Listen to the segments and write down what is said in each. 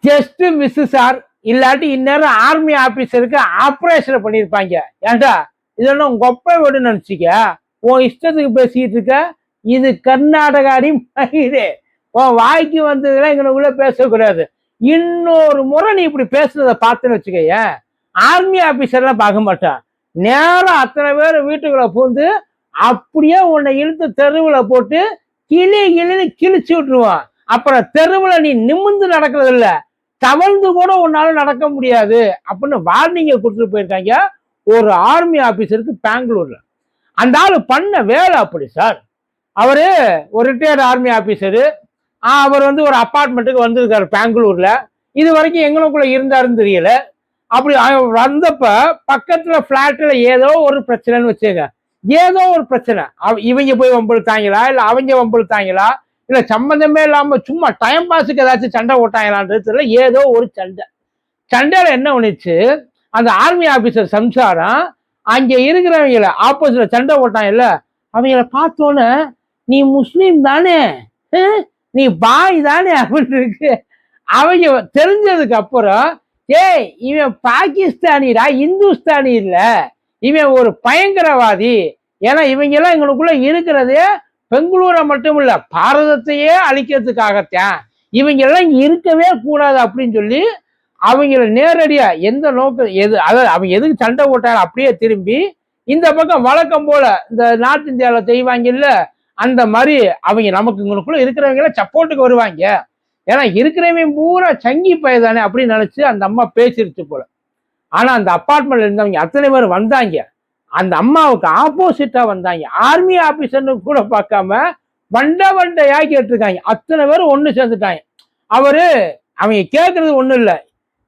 Just miss sir. இல்லாட்டி இந்நேரம் army ஆபீசருக்கு operation பண்ணிருப்பாங்க. ஏன்டா இதெல்லாம் உங்க ஒப்ப விடு நினைச்சிக்க, உன் இஷ்டத்துக்கு பேசிட்டு இருக்க. இது கர்நாடகாடி மயிரே, உன் வாய்க்கு வந்ததுலாம் எங்களுக்குள்ள பேசக்கூடாது. இன்னொரு முறை நீ இப்படி பேசுறத பார்த்துன்னு வச்சுக்க, ஆர்மி ஆபீசர்லாம் பார்க்க மாட்டான். நேரம் அத்தனை பேர் வீட்டுக்குள்ள பூந்து அப்படியே உன்னை இழுத்து தெருவில் போட்டு கிளின்னு கிழிச்சு விட்டுருவான். அப்புறம் தெருவில் நீ நிமிர்ந்து நடக்கிறது இல்ல, தவழ்ந்து கூட உன்னால நடக்க முடியாது அப்படின்னு வார்னிங்க கொடுத்துட்டு போயிருக்காங்க ஒரு ஆர்மி ஆபீசருக்கு பெங்களூர்ல. அந்த ஆளு பண்ண வேலை அப்படி சார். அவரு ஒரு ரிட்டையர்ட் ஆர்மி ஆபீசரு. அவர் வந்து ஒரு அப்பார்ட்மெண்ட்டுக்கு வந்திருக்காரு பெங்களூர்ல. இது வரைக்கும் எங்களுக்குள்ள இருந்தாருன்னு தெரியல. அப்படி வந்தப்ப பக்கத்துல பிளாட்ல ஏதோ ஒரு பிரச்சனைன்னு வச்சுங்க, ஏதோ ஒரு பிரச்சனை. இவங்க போய் வம்பிழுத்தாங்களா, இல்ல அவங்க வம்பிழுத்தாங்களா, இல்ல சம்பந்தமே இல்லாம சும்மா டைம் பாஸுக்கு ஏதாச்சும் சண்டை ஓட்டாங்களான்றது தெரியல. ஏதோ ஒரு சண்டையில என்ன பண்ணிச்சு, அந்த ஆர்மி ஆபீசர் சம்சாரம் அங்க இருக்கிறவங்கள ஆப்போசிட்ல சண்டை ஓட்டாங்கல்ல, அவங்கள பார்த்தோன்னே நீ முஸ்லீம் தானே, நீ பாய் தானே அப்படின்னு இருக்கு. அவங்க தெரிஞ்சதுக்கு அப்புறம், ஏய் இவன் பாகிஸ்தானிடா, இந்துஸ்தானி இல்ல, இவன் ஒரு பயங்கரவாதி. ஏன்னா இவங்க எல்லாம் எங்களுக்குள்ள இருக்கிறதே பெங்களூரை மட்டும் இல்ல பாரதத்தையே அழிக்கிறதுக்காகத்தான், இவங்க எல்லாம் இருக்கவே கூடாது அப்படின்னு சொல்லி அவங்கள நேரடியா எந்த நோக்கம் எது, அதாவது அவங்க எதுக்கு சண்டை போட்டாங்க அப்படியே திரும்பி இந்த பக்கம் வழக்கம் போல இந்த நார்த் இந்தியாவில செய்வாங்க இல்ல, அந்த மாதிரி அவங்க நமக்கு இவங்களுக்குள்ள இருக்கிறவங்கள சப்போர்ட்டுக்கு வருவாங்க. ஏன்னா இருக்கிறவங்க பூரா சங்கி பையதானே அப்படின்னு நினைச்சு அந்த அம்மா பேசிருச்சு போல. ஆனா அந்த அப்பார்ட்மெண்ட்ல இருந்தவங்க அத்தனை பேர் வந்தாங்க, அந்த அம்மாவுக்கு ஆப்போசிட்டா வந்தாங்க. ஆர்மி ஆபீசர்னு கூட பார்க்காம வண்டையா கேட்டிருக்காங்க. அத்தனை பேரும் ஒண்ணு சேர்ந்துட்டாங்க. அவங்க கேட்கறது ஒண்ணும் இல்லை,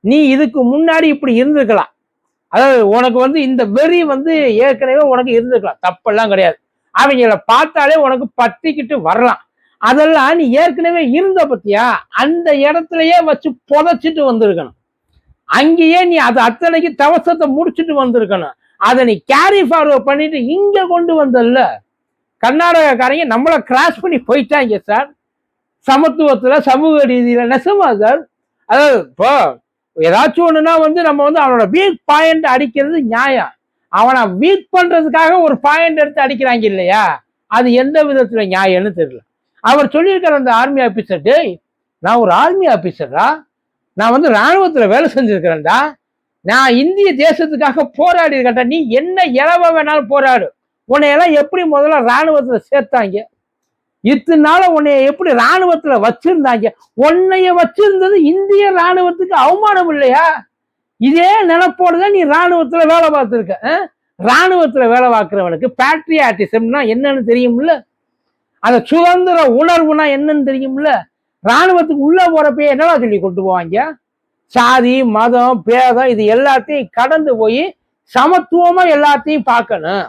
நீ இதுக்கு முன்னாடி இப்படி இருந்திருக்கலாம், அதாவது உனக்கு வந்து இந்த வெறி வந்து ஏற்கனவே உனக்கு இருந்திருக்கலாம், தப்பெல்லாம் கிடையாது. அவங்கள பார்த்தாலே உனக்கு பத்திக்கிட்டு வரலாம். அதெல்லாம் நீ ஏற்கனவே இருந்த பத்தியா, அந்த இடத்துலயே வச்சு புதைச்சிட்டு வந்திருக்கணும். அங்கேயே நீ அது அத்தனைக்கு தவசத்தை முடிச்சுட்டு வந்திருக்கணும். அதை நீ கேரி ஃபார்வர்ட் பண்ணிட்டு இங்க கொண்டு வந்தல்ல. கர்நாடகாக்காரங்க நம்மளை கிராஸ் பண்ணி போயிட்டாங்க சார், சமத்துவத்துல சமூக ரீதியில. நெசமா சார், அதாவது இப்போ ஏதாச்சும் ஒண்ணுன்னா வந்து நம்ம வந்து அவனோட வீக் பாயிண்ட் அடிக்கிறது நியாயம். அவனை வீக் பண்றதுக்காக ஒரு பாயிண்ட் எடுத்து அடிக்கிறாங்க இல்லையா, அது எந்த விதத்துல நியாயம்னு தெரியல. அவர் சொல்லியிருக்கிற அந்த ஆர்மி ஆபீசர், டேய் நான் ஒரு ஆர்மி ஆபீசரா, நான் வந்து ராணுவத்துல வேலை செஞ்சிருக்கிறேன்டா, நான் இந்திய தேசத்துக்காக போராடி இருக்கேன்டா, நீ என்ன இலவ வேணாலும் போராடு. உன்னையெல்லாம் எப்படி முதல்ல ராணுவத்துல சேர்த்தாங்க, இத்தனை நாள உன்னைய எப்படி ராணுவத்துல வச்சிருந்தாங்க, உன்னைய வச்சிருந்தது இந்திய ராணுவத்துக்கு அவமானம் இல்லையா? இதே நினைப்போடுதான் நீ ராணுவத்துல வேலை பார்த்துருக்க. ராணுவத்துல வேலை பார்க்கிறவனுக்கு பேட்ரியாட்டிசம்னா என்னன்னு தெரியும்ல, அந்த சுதந்திர உணர்வுனா என்னன்னு தெரியும்ல. ராணுவத்துக்கு உள்ள போறப்ப என்னவா சொல்லி கொண்டு போவாங்க, சாதி மதம் பேதம் இது எல்லாத்தையும் கடந்து போய் சமத்துவமா எல்லாத்தையும் பார்க்கணும்.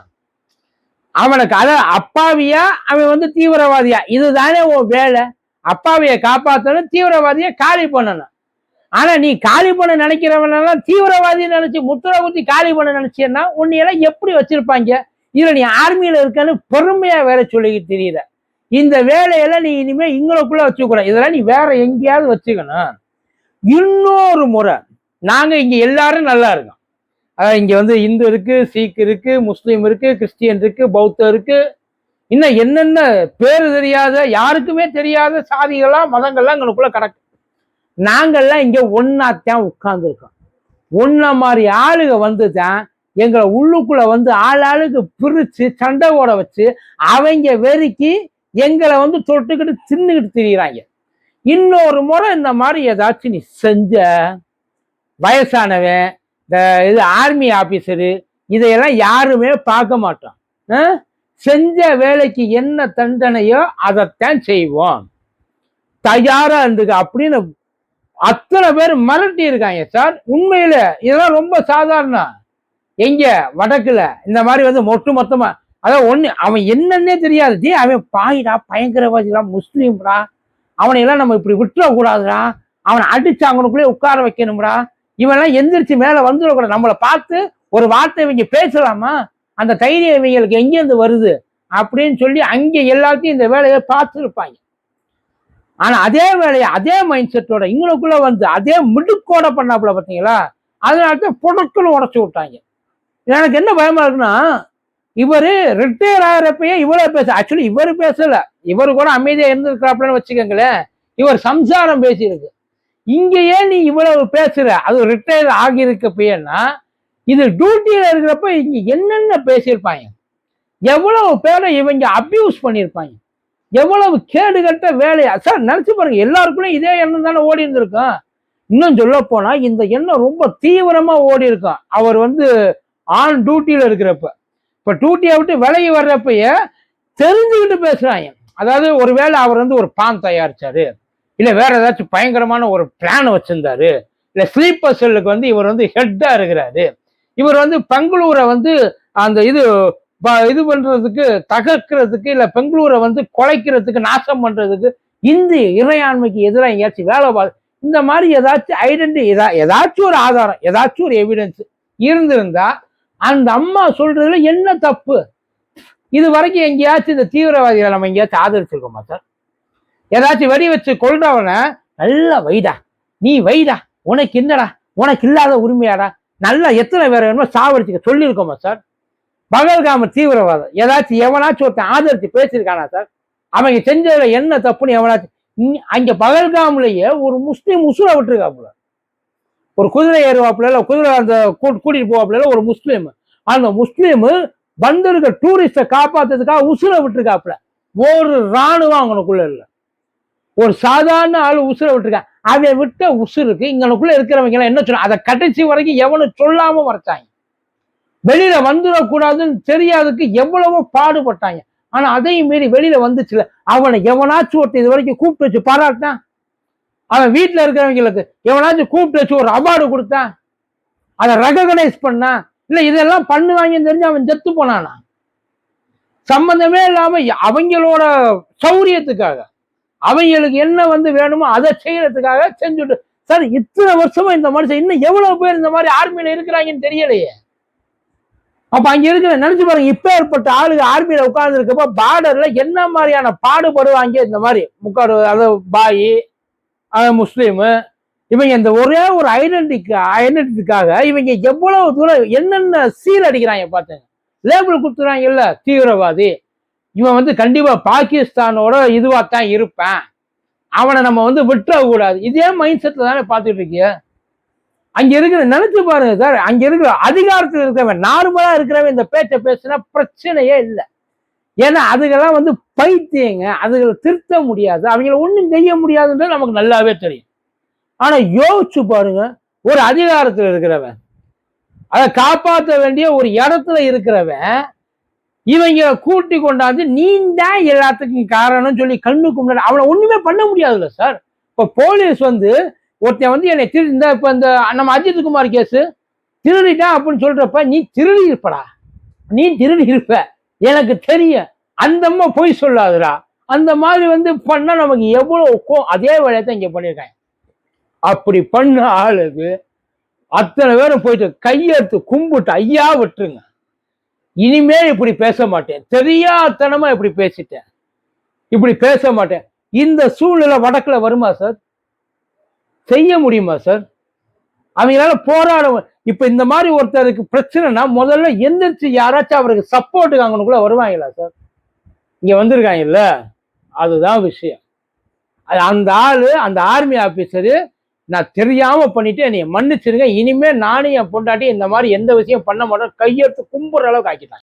அவனுக்கு அத அப்பாவியா அவன் வந்து தீவிரவாதியா, இதுதானே உன் வேலை. அப்பாவிய காப்பாற்றணும், தீவிரவாதிய காலி பண்ணணும். ஆனா நீ காலி பண்ண நினைக்கிறவனெல்லாம் தீவிரவாதி நினைச்சு முத்திர குத்தி காலி பண்ண நினைச்சேன்னா உன்னையெல்லாம் எப்படி வச்சிருப்பாங்க. இதுல நீ ஆர்மியில இருக்கன்னு பெருமையா வேலை சொல்லிக்கிட்டு தெரியல. இந்த வேலையெல்லாம் நீ இனிமே இங்களுக்குள்ள வச்சுக்கூடாது, இதெல்லாம் நீ வேற எங்கேயாவது வச்சுக்கணும். இன்னொரு முறை நாங்க இங்க எல்லாரும் நல்லா இருக்கோம். அதாவது இங்க வந்து இந்து இருக்கு, சீக் இருக்கு, முஸ்லீம் இருக்கு, கிறிஸ்டியன் இருக்கு, பௌத்தம் இருக்கு, இன்னும் என்னென்ன பேரு தெரியாத யாருக்குமே தெரியாத சாதிகள்லாம் மதங்கள்லாம் எங்களுக்குள்ள கிடக்கு. நாங்கள்லாம் இங்க ஒன்னாத்தான் உட்கார்ந்துருக்கோம். ஒன்ன மாதிரி ஆளுக வந்து தான் எங்களை உள்ளுக்குள்ள வந்து ஆளுக்கு பிரிச்சு சண்டை ஓட வச்சு அவங்க வெறுக்கி எங்களை வந்து தொட்டுக்கிட்டு தின்னுக்கிட்டு திரிகிறாங்க. இன்னொரு முறை இந்த மாதிரி ஏதாச்சும் நீ செஞ்ச, வயசானவன் இந்த இது ஆர்மி ஆபீசரு இதையெல்லாம் யாருமே பார்க்க மாட்டோம். செஞ்ச வேலைக்கு என்ன தண்டனையோ அதைத்தான் செய்வோம், தயாரா இருந்துக்க அப்படின்னு அத்தனை பேர் மிரட்டி இருக்காங்க சார். உண்மையில இதெல்லாம் ரொம்ப சாதாரணம். எங்க வடக்குல இந்த மாதிரி வந்து மொத்தமா அதான் ஒண்ணு, அவன் என்னன்னே தெரியாது, அவன் பாயிடா பயங்கரவாதிடா முஸ்லீம்டா, அவனையெல்லாம் நம்ம இப்படி விட்டுறக்கூடாதுடா, அவனை அடிச்சு அவனுக்குள்ளே உட்கார வைக்கணும்டா, இவெல்லாம் எந்திரிச்சு மேல வந்துடக்கூடாது, நம்மளை பார்த்து ஒரு வார்த்தை இவங்க பேசலாமா, அந்த தைரியம் இவங்களுக்கு எங்கேருந்து வருது அப்படின்னு சொல்லி அங்கே எல்லாத்தையும் இந்த வேலையை பார்த்துருப்பாங்க. ஆனா அதே வேலையை அதே மைண்ட் செட்டோட இவங்களுக்குள்ள வந்து அதே மிடுக்கோட பண்ணாப்புல பாத்தீங்களா, அதனால பொருட்களும் உடச்சு விட்டாங்க. எனக்கு என்ன பயமா இருக்குன்னா, இவரு ரிட்டையர் ஆகிறப்பயே இவ்வளவு பேச ஆக்சுவலி இவரு பேசல, இவரு கூட அமைதியா இருந்திருக்கிறாப்புலன்னு வச்சுக்கோங்களேன். இவர் சம்சாரம் பேசியிருக்கு. இங்க ஏன் நீ இவ்வளவு பேசுற, அது ரிட்டையர் ஆகியிருக்கப்பயன்னா இது டியூட்டியில இருக்கிறப்ப இங்க என்னென்ன பேசியிருப்பாங்க, எவ்வளவு பேரை இவங்க அபியூஸ் பண்ணியிருப்பாங்க, எவ்வளவு கேடுகட்ட வேலையா சார். நினைச்சு பாருங்க, எல்லாருக்குமே இதே எண்ணம் தானே ஓடி இருந்திருக்கும். இன்னும் சொல்ல போனா இந்த எண்ணம் ரொம்ப தீவிரமா ஓடி இருக்கும் அவர் வந்து ஆன் டியூட்டியில இருக்கிறப்ப. இப்ப டியூட்டியை விட்டு விலகி வர்றப்பயே தெரிஞ்சுக்கிட்டு பேசுறாங்க. அதாவது ஒருவேளை அவர் வந்து ஒரு பான் தயாரிச்சாரு, இல்ல வேற ஏதாச்சும் பயங்கரமான ஒரு பிளான் வச்சிருந்தாரு, இல்ல ஸ்லீப்பர் செல்லுக்கு வந்து இவர் வந்து ஹெட்டா இருக்கிறாரு, இவர் வந்து பெங்களூரை வந்து அந்த இது பண்றதுக்கு தகர்க்கிறதுக்கு, இல்ல பெங்களூரை வந்து குலைக்கிறதுக்கு, நாசம் பண்றதுக்கு, இந்திய இறையாண்மைக்கு எதிராக எங்கேயாச்சும் வேலை இந்த மாதிரி ஏதாச்சும் ஏதாச்சும் ஒரு ஆதாரம், ஏதாச்சும் ஒரு எவிடன்ஸ் இருந்திருந்தா அந்த அம்மா சொல்றதுல என்ன தப்பு? இது வரைக்கும் எங்கேயாச்சும் இந்த தீவிரவாதிகளை நம்ம எங்கேயாச்சும் ஆதரிச்சிருக்கோமா சார்? ஏதாச்சும் வெடி வச்சு கொள்றவன நல்லா வைடா, நீ வைடா, உனக்கு என்னடா, உனக்கு இல்லாத உரிமையாடா, நல்லா எத்தனை பேர் வேணுமோ சாவடிச்சுக்க சொல்லியிருக்கோமா சார்? பகல்காம தீவிரவாதம் ஏதாச்சும் எவனாச்சும் ஒருத்தன் ஆதரிச்சு பேசியிருக்கானா சார்? அவங்க செஞ்சதுல என்ன தப்புன்னு எவனாச்சும் அங்க பகல்காம்லயே ஒரு முஸ்லீம் உசுரை விட்டுருக்காப்புல, ஒரு குதிரை ஏறுவாப்புல, இல்ல குதிரை அந்த கூட்டிட்டு போவாப்புல ஒரு முஸ்லீம், அந்த முஸ்லீம் வந்திருக்க டூரிஸ்ட காப்பாத்துறதுக்காக உசுரை விட்டுருக்காப்புல. ஒரு ராணுவம் அவனுக்குள்ள இல்ல, ஒரு சாதாரண ஆளு உசுரை விட்டுருக்கான். அதை விட்ட உசுருக்கு இங்கனுக்குள்ள இருக்கிறவங்க எல்லாம் என்ன சொன்ன, அதை கடைசி வரைக்கும் எவனும் சொல்லாம மறைச்சாங்க. வெளியில வந்துடக்கூடாதுன்னு தெரியாதுக்கு எவ்வளவோ பாடுபட்டாங்க. ஆனா அதையும் மீறி வெளியில வந்துச்சுல, அவனை எவனாச்சும் ஒருத்தர் இது வரைக்கும் கூப்பிட்டு வச்சு பாராட்டான்? அவன் வீட்டுல இருக்கிறவங்களுக்கு எவனாச்சும் கூப்பிட்டு வச்சு ஒரு அவார்டு கொடுத்தான்? அதை ரெகனைஸ் பண்ணா? இல்ல இதெல்லாம் பண்ணுவாங்கன்னு தெரிஞ்சு அவன் செத்து போனானா? சம்பந்தமே இல்லாம அவங்களோட சௌரியத்துக்காக, அவங்களுக்கு என்ன வந்து வேணுமோ அதை செய்யறதுக்காக செஞ்சுட்டு சார். இத்தனை வருஷமா இந்த மனுஷன் இன்னும் எவ்வளவு பேர் இந்த மாதிரி ஆர்மியில இருக்கிறாங்கன்னு தெரியலையே. அப்ப அங்க இருக்கிற நினைச்சு பாருங்க, இப்ப ஏற்பட்ட ஆளுங்க ஆர்மியில உட்கார்ந்து இருக்கப்ப பார்டர்ல என்ன மாதிரியான பாடுபடுவாங்க. இந்த மாதிரி முக்காடு அதாவது பாய் முஸ்லீமு இவங்க இந்த ஒரே ஒரு ஐடென்டிட்டிக்காக இவங்க எவ்வளவு தூரம் என்னென்ன சீல் அடிக்கிறாங்க பாத்துங்க. லேபிள் கொடுத்துறாங்க இல்ல தீவிரவாதி, இவன் வந்து கண்டிப்பா பாகிஸ்தானோட இதுவாத்தான் இருப்பேன், அவனை நம்ம வந்து விட்டுற கூடாது. இதே மைண்ட் செட்ல தானே பாத்துட்டு இருக்கிய. அங்க இருக்கிற நினைச்சு பாருங்க சார், அங்க இருக்கிற அதிகாரத்தில் இருக்கிறவன் நார்மலா இருக்கிறவன் இந்த பேச்சை பேசுனா பிரச்சனையே இல்லை. ஏன்னா அதுக்கெல்லாம் வந்து பைத்தியங்க, அதுகளை திருத்த முடியாது, அவங்கள ஒண்ணும் செய்ய முடியாதுன்றது நமக்கு நல்லாவே தெரியும். ஆனா யோசிச்சு பாருங்க, ஒரு அதிகாரத்தில் இருக்கிறவன், அதை காப்பாற்ற வேண்டிய ஒரு இடத்துல இருக்கிறவன் இவங்க கூட்டி கொண்டாந்து நீ தான் எல்லாத்துக்கும் காரணம் சொல்லி கண்ணுக்கு முன்னாடி அவனை ஒண்ணுமே பண்ண முடியாதுல்ல சார். இப்ப போலீஸ் வந்து ஒருத்தன் வந்து என்னை இந்த இப்ப இந்த நம்ம அஜித் குமார் கேஸ் திருடிட்டான் அப்படின்னு சொல்றப்ப நீ திருடி இருப்படா, நீ திருடி இருப்ப எனக்கு தெரியும், அந்த அம்மா பொய் சொல்லாதுடா, அந்த மாதிரி வந்து பண்ணா நமக்கு எவ்வளவு அதே வேலையத்தான் இங்க பண்ணியிருக்காங்க. அப்படி பண்ண ஆளுக்கு அத்தனை பேரும் போயிட்டு கையெடுத்து கும்பிட்டு ஐயா விட்டுருங்க, இனிமே இப்படி பேச மாட்டேன், தெரியாதனமா இப்படி பேசிட்டேன், இப்படி பேச மாட்டேன். இந்த சூழ்நிலை வடக்குல வருமா சார்? செய்ய முடியுமா சார்? அவங்களால போராட. இப்ப இந்த மாதிரி ஒருத்தருக்கு பிரச்சனைனா முதல்ல எந்திரிச்சு யாராச்சும் அவருக்கு சப்போர்ட்டுக்கு அங்கனுக்குள்ள வருவாங்களா சார்? இங்க வந்திருக்காங்க இல்ல, அதுதான் விஷயம். அந்த ஆளு அந்த ஆர்மி ஆபீசரு நான் தெரியாம பண்ணிட்டு என்னைய மன்னிச்சிருங்க, இனிமே நானும் என் பொண்டாட்டி இந்த மாதிரி எந்த விஷயம் பண்ண மாட்டோம் கையெடுத்து கும்புற அளவுக்கு ஆக்கிட்டாங்க.